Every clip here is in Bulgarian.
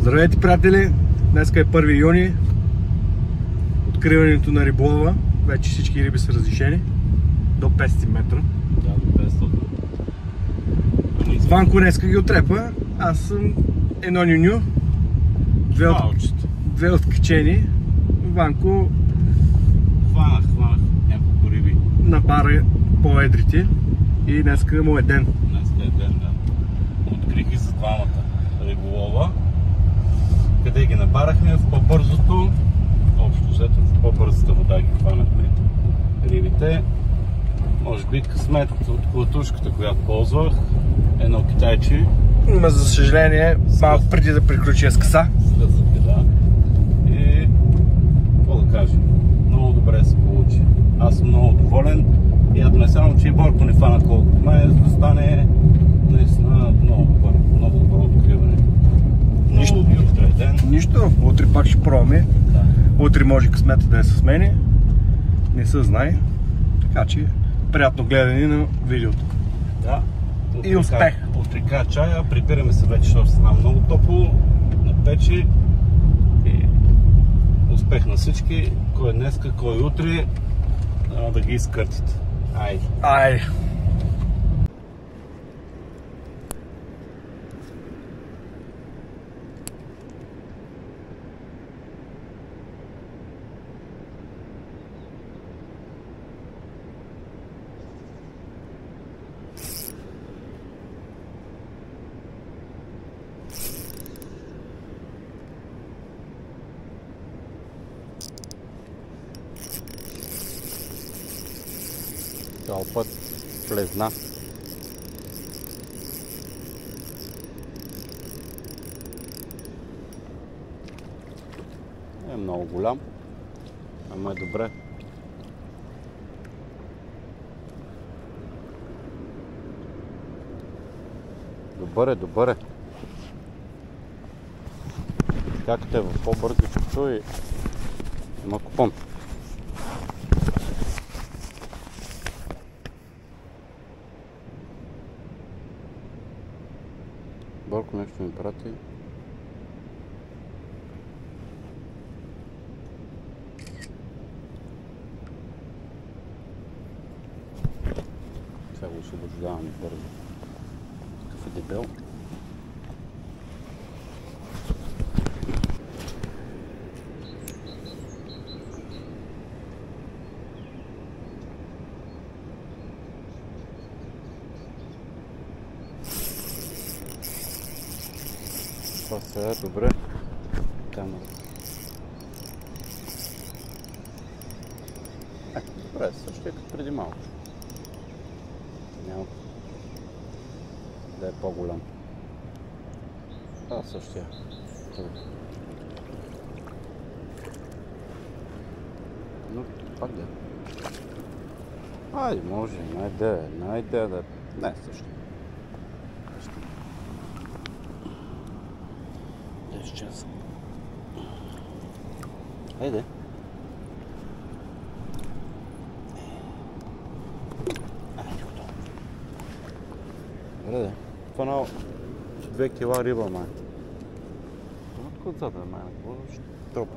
Здравейте, приятели! Днеска е 1 юни. Откриването на риболова. Вече всички риби са разрешени. До 500 метра. Да, до 500. Ванко днеска ги отрепа. Аз съм едно нюню. Две откачени. Ванко Хванах няколко риби. напара по-едрите. И днеска му е ден. Днеска е ден, да. Открих и за двамата риболова. Къде ги набарахме? В по-бързото, общо взето в по-бързата вода ги хванахме рибите. Може би късмет от клатушката, която ползвах, едно китайче. Но за съжаление, малко преди да приключи скъса. Слезахте, да. И какво да кажа, много добре се получи. Аз съм много доволен. И ако не само, че и Борко не фана колкото мен, за да стане наистина много добро откриване. Много ви утре ден. Нищо, утре пак ще пробваме. Да. Утре може късмета да е с мене. Не се знае. Така че приятно гледане на видеото. Да. И успех! От река чая, прибираме се вече, защото стана много топло, на печи. И успех на всички, кой е днеска, кой е утре, да ги изкъртите. Ай! Цял път влезна. Е много голям, ама е добре. Добър е. Както е в по-бързичкото и има купон. Борко нещо ми прати. Сега го освобождаваме бързо. Такъв е дебел. Това сега е добре. Камера. Добре, също е като преди малко. Няма да е по-голям. Това същия. Но пак да. Айде, може, найде да. Не, също. 10 часа. Хайде. Добре, де. Това на 2 кила риба, май. Откъде зада, май? Троп.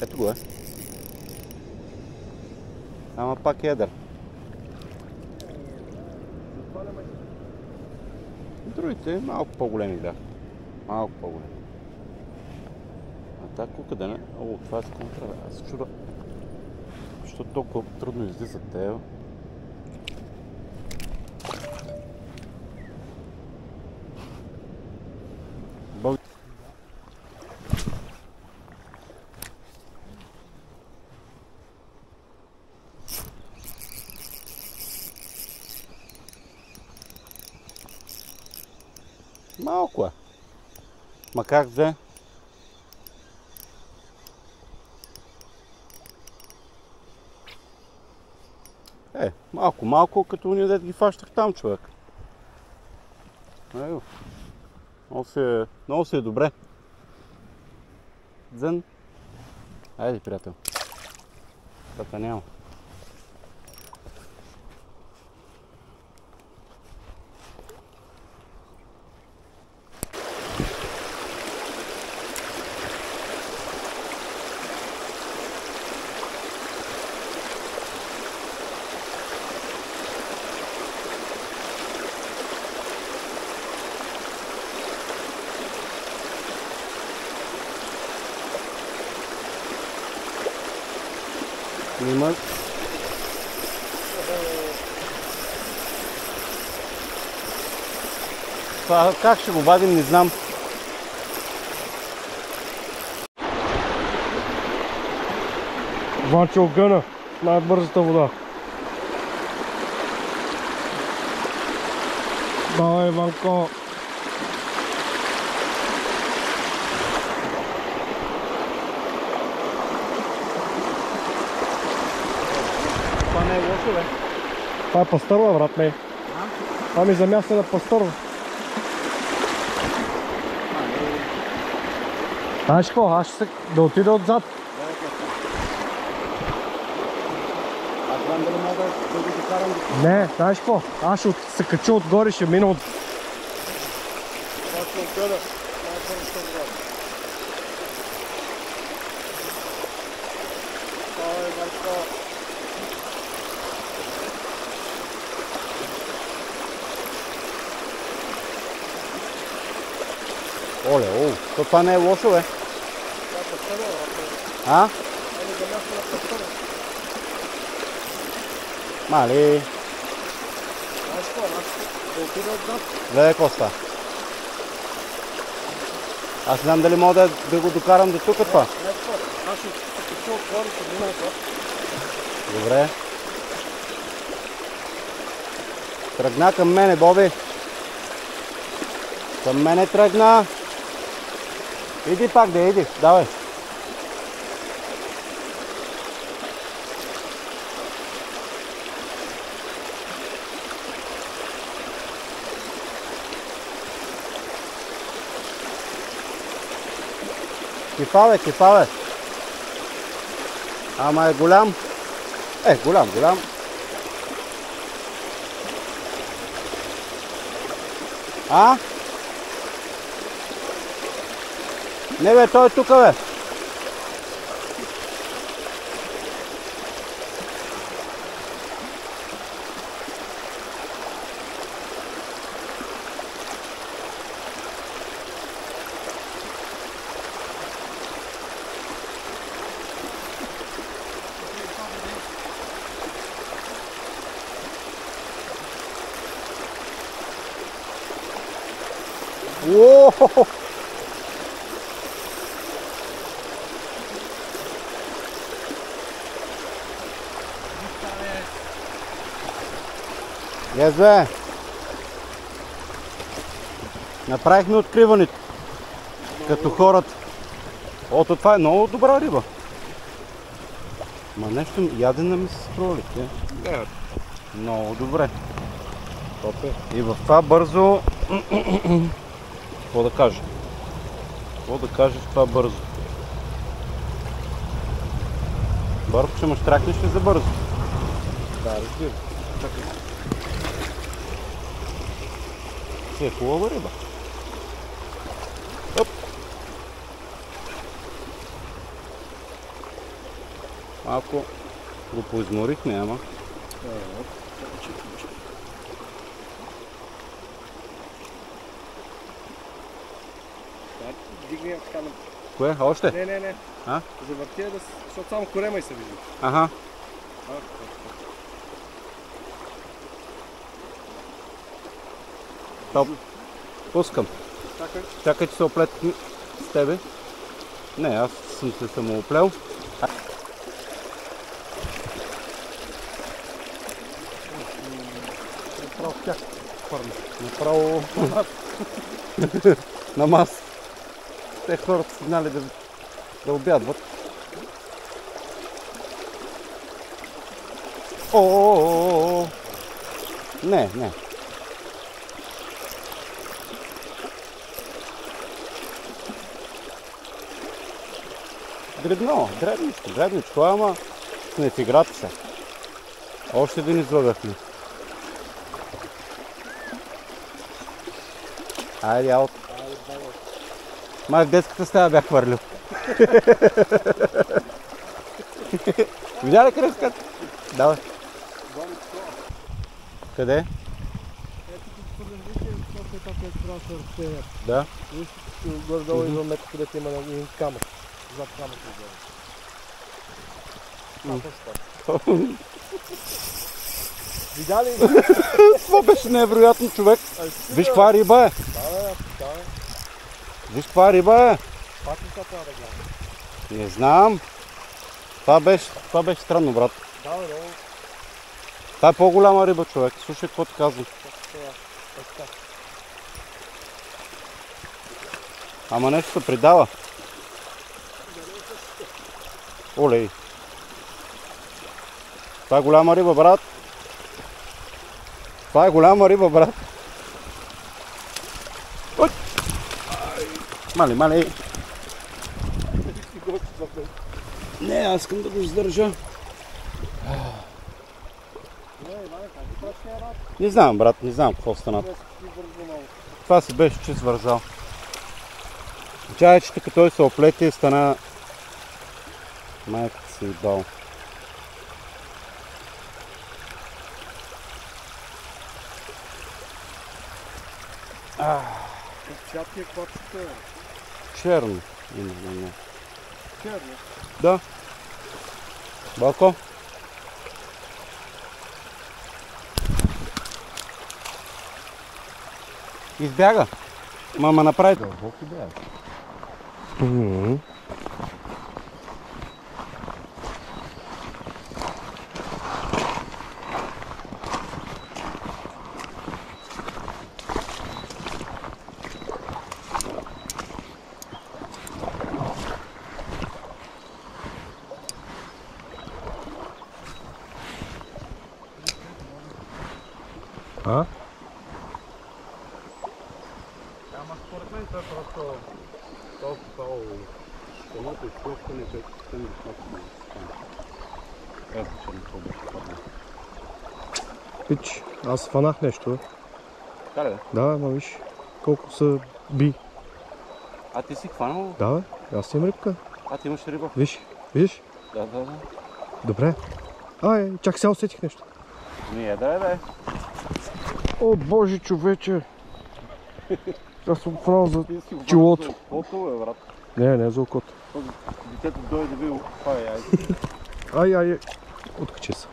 Ето го е. Ама пак е едър. Другите малко по-големи бяха. Малко по-големи. А тако къде не? О, това е с контра. Аз се чуда. Защо толкова трудно излизат те? Малко е. Ма как да? Малко, като уния дет ги фащах там, човек. Много си е добре. Дзън. Айде, приятел. Пътя няма. Снимат. Това как ще го вадим, не знам. Ванчо огъна, най-бързата вода. Давай, Ванко. Това не е лошо, бе. Това е пастърва, брат ме. Това ми замясна на пастърва. Знаеш какво? Аз ще да отида отзад. Аз знам дали мога да го докарам до... Не, знаеш какво? Аз ще се кача отгоре, ще мина от... Оле, това не е лошо, бе. А? Мали. Гледай какво става. Аз знам дали мога да го докарам до тук това. Добре. Тръгна към мене, Боби. Към мене тръгна. Иди пак да иди, давай. Кипа, бе. Ама е голям. Голям. А? Не бе, той е тук, бе. Уоу! Yes, бе! Направихме откриването. Като хората. Ото това е много добра риба. Ма нещо ядена ми се струва ли? Да. Много добре. Топе. И в това бързо... Какво да кажа? В това бързо? Барко, ще ме штракнеш ли за бързо? Да, разбира. Е хубава риба. Оп. Малко го поизморихме, ама. Дигни я така на... Кое? Още? Не. А? Завърти я, защото само корема и се вижда. Аха. Топ. Пускам. Чакай, че се оплетни с тебе. Не, аз съм се самооплел. Направо тях хвърли. Направо на маса. Те хората са знали да обядват. О! Не. дребничко, ама не в играта се. Още един излагахме. Айде, аут. Май в детската стая бях хвърлил. Видя ли кръската? Давай. Къде? Да. Горе-долу идва метър, където има един камък. Зад камък. Видя ли? Това беше невероятно, човек. Виж каква риба е. Виж каква риба е. Пак ли това трябва да гледам? Не знам. Това беше странно, брат. Да, да. Това е по-голяма риба, човек. Слушай какво ти казвам. Ама нещо се придава. Олей. Това е голяма риба, брат. Това е голяма риба, брат. Ой! Мали. Не, аз искам да го издържа. Не знам, брат, не знам какво стана. Това си беше чист вързал. Чайчето като той се оплете и стана... Майката си ебал. Цвят ти е квачето? Черно. Черно? Да. Балко. Избяга. Мама направи. Дълбоки бяга. А? Ама според мен това е просто толкова самото изпускане, което съм високо. Ето, че не по-беше падна. Пич, аз фанах нещо. Така ли? Да, ма виж колко са би. А ти си хванал? Да, бе, аз имам рибка. А ти имаш риба? Виж. Да. Добре. Ай, чак сега усетих нещо. Не, да. О, боже, човече! Аз съм хванал за челото. Колко е, брат? Не за окото. Детето дойде да ви го хвае, айде. Ай, откачи се.